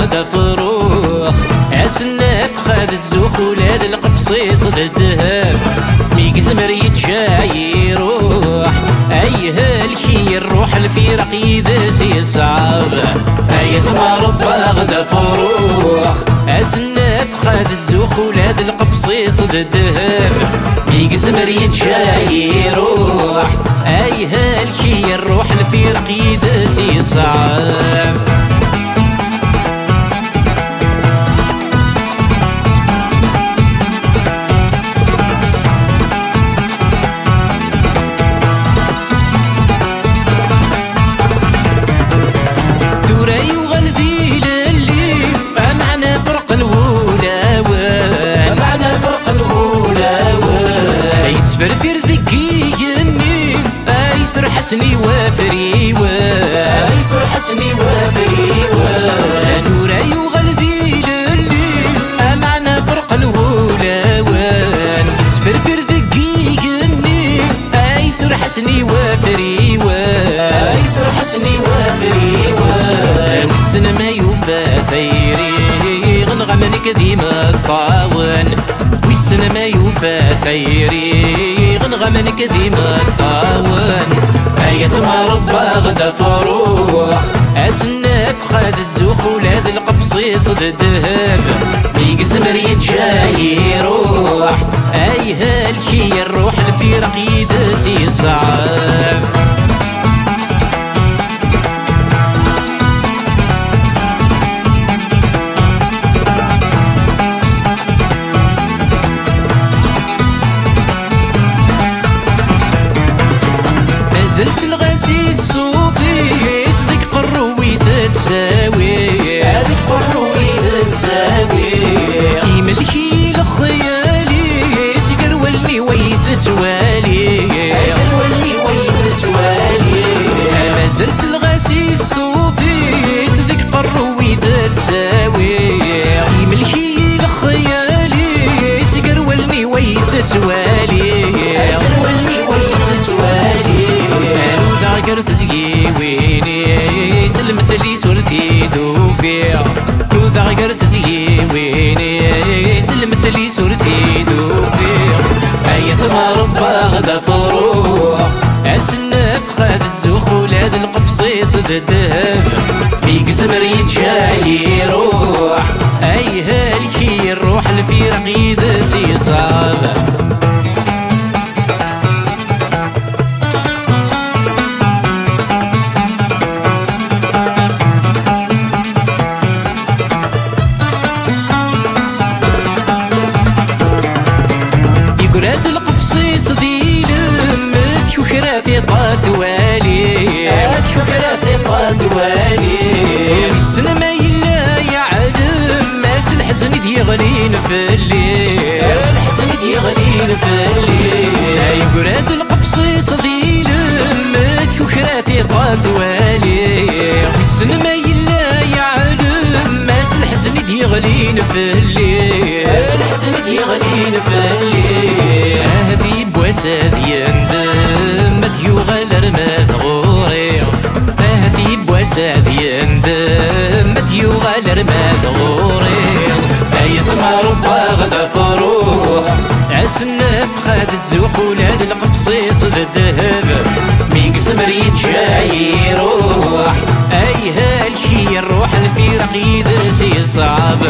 غدا فروخ عسناف خاد الزوخ ولاد القفصيص الذهب ميقزمر يتشاي يروح ايه الكي الروح الفراق يدس يصعب اي ثمار غدا فروخ عسناف خاد الزوخ ولاد القفصيص الذهب ميقزمر يتشاي يروح ايه الكي الروح الفراق يدس يصعب فرفر ذكيني ايسر حسني وفريوة ايسر حسني وفريوة نوراي وغلذي للي امعنا فرق الهولاوان فرفر ذكيني ايسر حسني وفريوة ايسر حسني وفريوة والسنما يوفى ثيري غنغمنك ديما الطاون والسنما يوفى ثيري غنغمنك ديما الطاون اي ثمار غدا فروخ عسناف خاد الزوخ ولاد القفصيص الذهب ميقزمر يتشاي يروح اي هالكي الروح الفراق يدس يصعب زلت الغسيل صوفي صدق قروي تتساوي هذيك قروي تتساوي يملكي لخيالي سكر ولي ويث توالي سكر ولي ويث توالي ما زلت الغسيل صوفي صدق قروي تتساوي يملكي لخيالي سكر ولي ويث توالي سكر ولي ويث توالي ذاكرت زيويني سلمت لي صورتي دوفيا وذاكرت زيويني سلمت لي صورتي دوفيا اي ثمار غدا فروخ عسناف خاد الزوخ ولاد القفصيص الذهب ميقزمر يتشاي يروح اي هالكي الروح الفراق يدس يصعب قرات القفصيص ذي لمت شكراتي طاتوالي شكراتي طاتوالي السنما يلا يعلم ماس الحزن يغلين في الليل ماس الحزن يغلين في الليل قرات القفصيص ذي لمت شكراتي طاتوالي السنما يلا يعلم ماس الحزن يغلين في الليل ماس الحزن يغلين في الليل هذي بواسد يندم متيو غلر مذغوري هذي بواسد يندم متيو غلر مذغوري اي ثمار غدا فروخ عسناف خاد الزوق ولاد القفصيص الذهب ميقزمر يتشاي يروح اي هالكي الروح الفراق يدس يصعب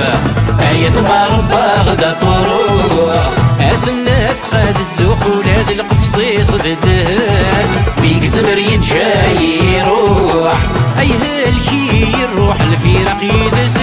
اي ثمار غدا فروخ عسناف خاد الزوخ ولاد القفصيص الذهب ميقزمر يتشاي يروح اي هالكي الروح الفراق يدس